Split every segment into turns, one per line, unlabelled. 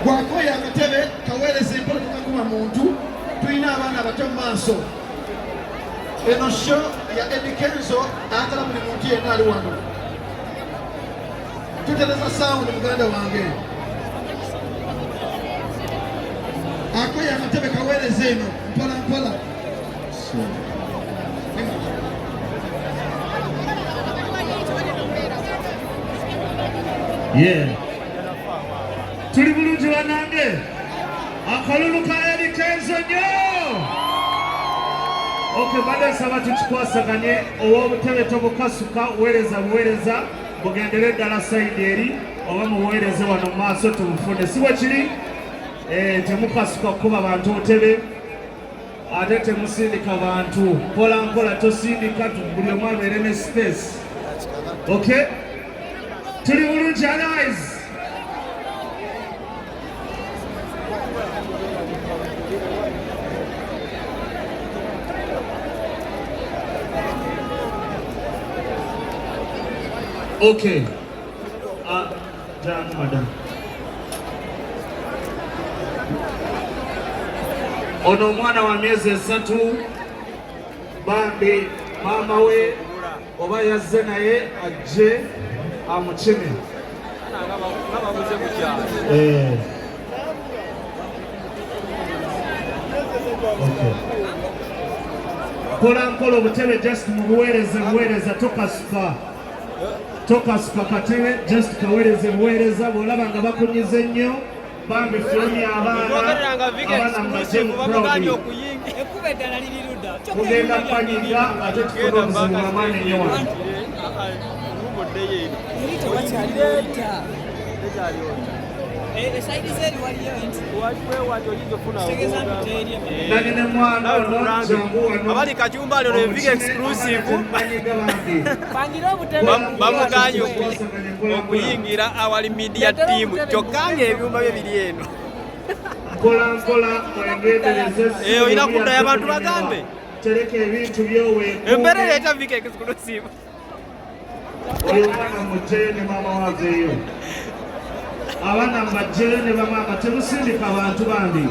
Gwakoya akatebe kaweereza empola tukakuba muntu tulina abaana abato mu maaso. Eno show ya Eddy Kenzo ayagala buli muntu yenna ali wano. Tutereza sound muganda wange. Akoya akatebe kaweereza eno mpola mpola.
Yeah. Tuli bulungi Banange. Akalulu ka Eddy Kenzo nyo. Okay, baada saba tukikwasaganye ow'obutebe tobukasuka buweereza bugendere ddala sayidi eri oba muweereze wano mu maaso tubufune si bwe kiri temukasuka kuba bantu obutebe ate temusindika bantu mpola mpola tosindika buli omu abeere ne space. Okay, tuli bulungi guys. Okay. Madam. Ono mwana wa miezi 3 bambi mama we oba yazze naye ajje amukime. Okay. Mpola mpola obutebe just mubuweereza tokasuka katebe just kaweereza bw'olaba nga bakunyize nnyo bambi fulani abaana mbajje mu crowd kugenda panyiga ate tukuna obuzibu bw'amaanyi nnyo wano. Nalina mwana ono jangu wano
abali kachumba lero big exclusive bamuganye okuyingira awali media team kyokka ebyuma bye biri eno
mpola mwengendereze
olina kuddayo abantu bagambe
tereka ebintu byoweeko
embeera leeta big exclusive
oyo mwana mujjeyo ne maama waveeyo abaana mbajjeyo ne bamaama temusindika abantu bambi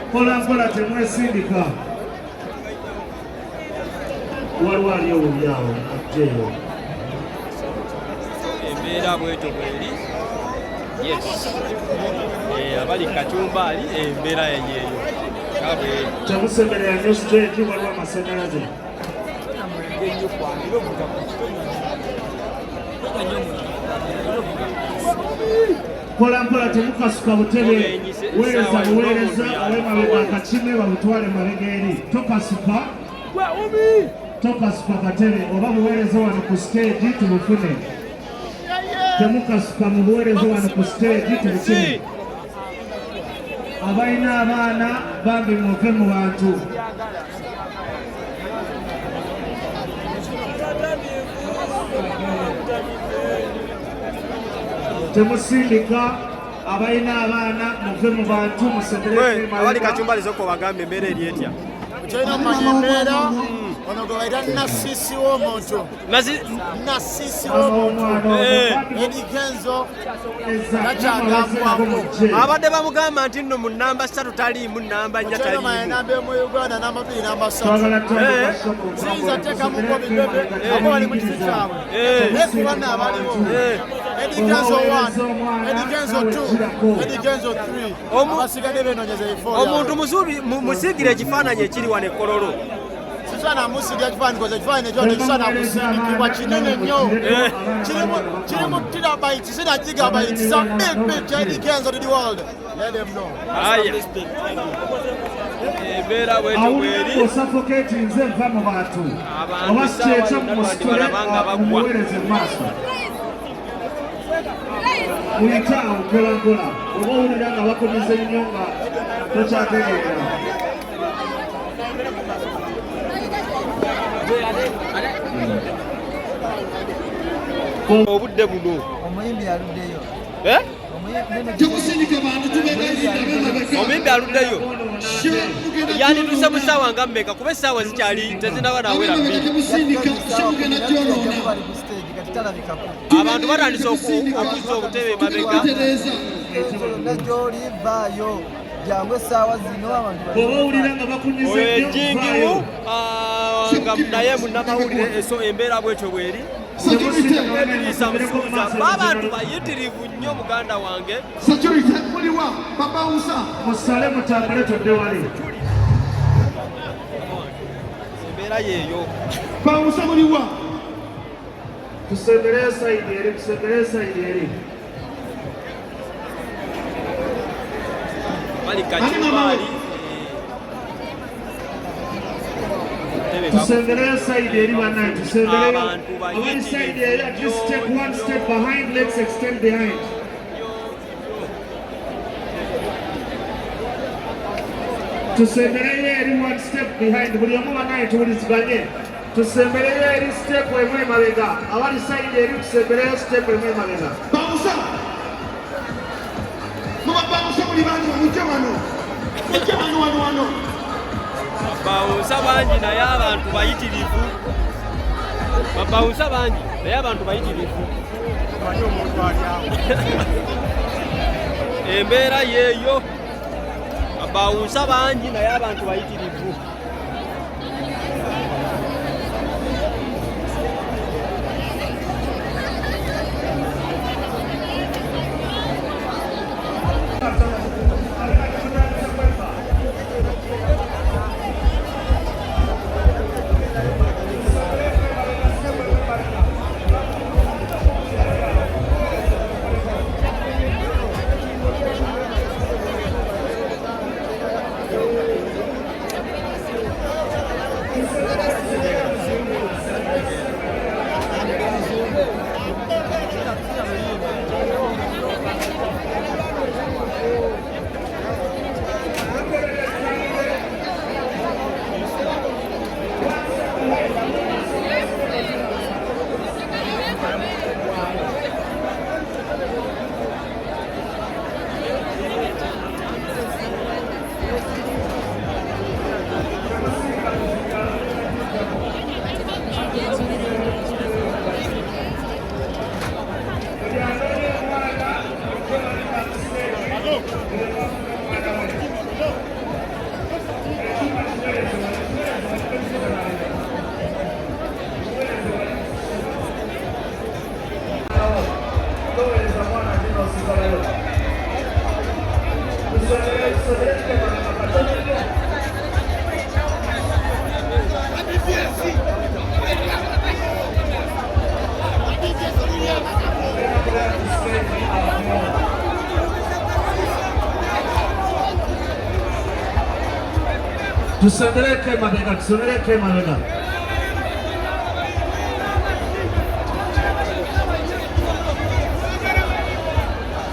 mpola mpola temwesindika waliwo ali obubyawo ajjeyo
embeera bwetyo bweri yes abali kacumbali embeera yenyeeyo
temusemberera nnyo straight waliwo amasanyalaze mpola mpola temukasuka butebe buweereza awemabega akakime babutwale mabega eri tokasuka katebe oba buweereza wano ku stage tubufune temukasuka mu buweereza wano ku stage tubukime abalina abaana bambi muve mu bantu temusindika abalina abaana muve mu bantu musemberere
abali kacumbali zoko bagambe embeera eri etya
China manyembeera ono gwe bayita nasisi w'omuntu nasisi w'omuntu Eddy Kenzo nakyagambwako
abadde bamugamba nti nno mu namba 3 taliimu namba 4 taliimu
namba emu Uganda namba 2 namba 3 ziyinza teekamuko bibebe abo bali mu kifi kyabwe naye ku bana abaliwo Eddy Kenzo 1 Eddy Kenzo 2 Eddy Kenzo 3 abasigadde benoonyeza ebifo
omuntu musigire ekifaananyi ekiri wano ekkololo
Sana musiga kifaananyi koze kifaananyi ekyo tekisana kusindikibwa kinene nnyo kirimu terabytes sina gigabytes sa big Eddy Kenzo to the world. Let them know.
Embeera bwetyo bweri
osuffocate nze nva mu bantu oba sikyeca musitole muweereze mu maaso muyitaawo mpolampola oba owulira nga bakomize nnyo nga tokyategeera
obudde buno
omuyimbi aluddeyo
omuyimbi aluddeyo yandituse mu ssaawa nga mmeka kuba essaawa zikyali tezinaba nawera abantu batandise okuzza obutebe emabega
najolivaayo jangu essaawa zino abantu
bw'oba owulira nga bakunyiza nnyo
nga naye munnamawulire eso embeera bwetyo bweri Edrisa Musuuza abantu bayitirivu nnyo muganda wange
muliwa babawusa
musale mutambule todde wali
embeera yeeyo
bawusa muliwa
tusembere sayidi eri
balikakibaali
tusembere sayidi eri banaye tusembereyo abali sayidi eri at least step one step behind, let's extend behind. Tusembereyo eri one step behind, buli omu banaye tuwuliziganye tusembereyo eri step emu emabega abali sayidi eri tusembereyo step emu emabega
bawusa mubabawusa muli bangi mujje wano
babawusa bangi naye abantu bayitirivu babawusa bangi naye abantu bayitirivu embeera yeeyo babawusa bangi naye abantu bayitirivu
tusembereke emabega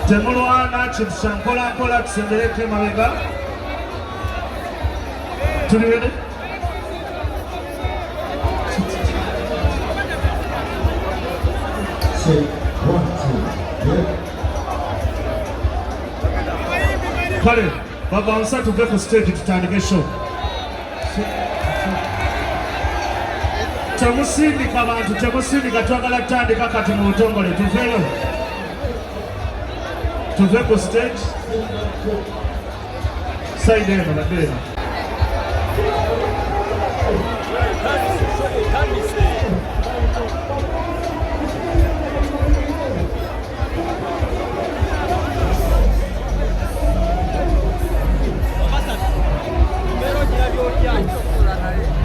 temulwana kintu kya mpolampola tusembereke emabega tuli ready? kale babawusa tuve ku stage tutandike show temusindika abantu temusindika twagala tutandika kati mu butongole tuveyo tuve ku stage side eno badde eno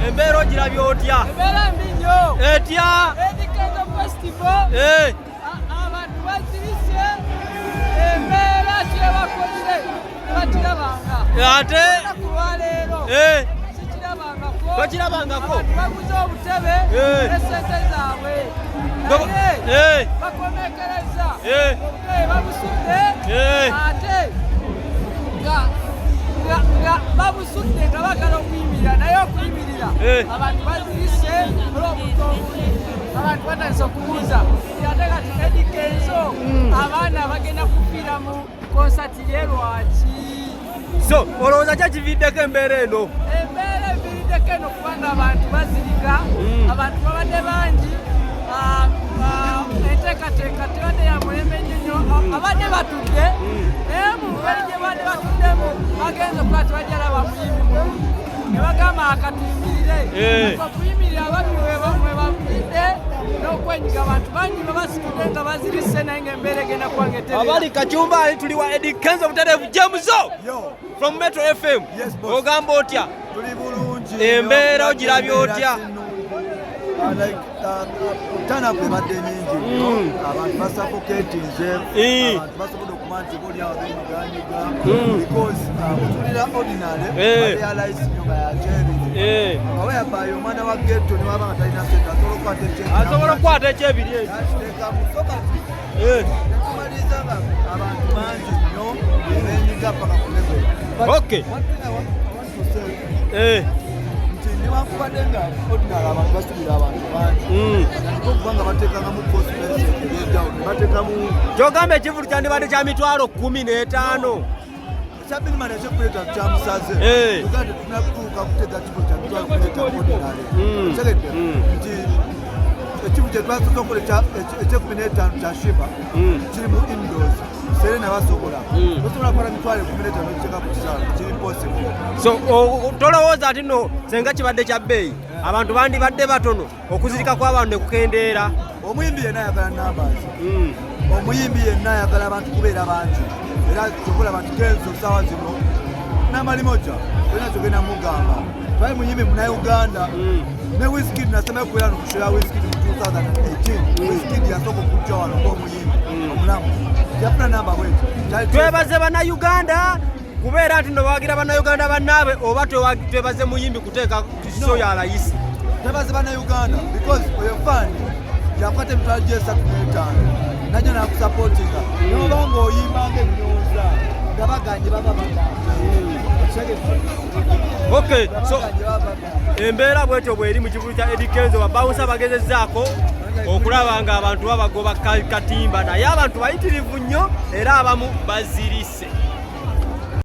embeera ogirabye otya?
Embeera mbi nnyo.
Etya?
Eddy Kenzo Festival. Abantu bazirise embeera kyebakoze bakirabanga.
Ate?
Ku lwaleero sikirabangako.
Bakirabangako?
Abantu baguze obutebe n'essente zaabwe. Naye bakomekereza. Obutebe babusudde ate nga babusudde nga bagala okuyimirira naye okuyimirira abantu bazirise olw'obutonde abantu batandise okubuuza ate kati Eddy Kenzo abaana bagenda kufiira mu konsati ye lwaki
so olowooza kyakividdeko embeera eno?
Embeera eviiriddeko eno kubanga abantu bazirika abantu babadde bangi ente enteekateeka tebadde ya mulembe nnyo abadde batudde naye mu ngeri gye badde batuddemu bagenze okuba tebajjala bamuyimbi mulungi ne bagamba akatuyimirire okuyimirira ababbi mwe bavudde n'okwenyiga abantu bangi babasikudde nga bazirise naye ng'embeera egenda kuba ng'eterera
abali Kacumbali tuli wa Eddy Kenzo butereevu Jameso from Metro FM ogamba otya
tuli bulungi
embeera ogirabye otya
tana kwebadde nyingi abantu basafoketinze abantu basobola okuba nti boliawo benyiganyiga because otulira ordinary arealize nyo nga yakyebiri awe yabaye omwana wa getto ne waba nga talina sente
asobola okukwata ekyebiri
ekitekamu so kati netumaliza nga abantu bangi nnyo benyiga paka kulebe niwankubadde nga ordinary abantu basubira abantu bangi okubanga bateekangamu kospensenjawulo bateekamu
kyogamba ekivulu kyandibadde kya mitwalo 15
ekyabirimana ekyokuleeta kyamusaze uganda tunakutuuka kuteeka kivulu kya mitwalo kuleeta ordinary tegedde nti ekivulu kye twasoza okuleeta ekyekumi-n'etaano kya shiba kiri mu indos serena basobola tosobola kukola mitwalo 15 ekiteeka ku kisaala kiri possible
so tolowooza ati no senga kibadde kya bbeeyi abantu bandibadde batono okuzirika kw'abantu ne kukendeera
omuyimbi yenna ayagala numbers omuyimbi yenna ayagala abantu kubeera bangi era kyokola abantu Kenzo saawa zino n'amalimoja olina kyogenda mugamba twali muyimbi munauganda ne Wizkid nasemayo kubeera nokushoya Wizkid mu 2018 Wizkid yasooka okujja wano ng'omuyimbi omulamu yafuna namba bweti
twebaze bannayuganda kubeera nti no bawagira bannayuganda bannaabwe oba twebaze muyimbi kuteeka kiso ya layisi
twebaze bannayuganda because oyo fani yakwata emitwalo gye-35 najjo nakusapootinga noba ng'oyimbanga ebyonza nga baganje baba
okay so embeera bwetyo bweri mu kivulu kya Eddy Kenzo babawusa bagezezzaako okulaba nga abantu babagoba katimba naye abantu bayitirivu nnyo era abamu bazirise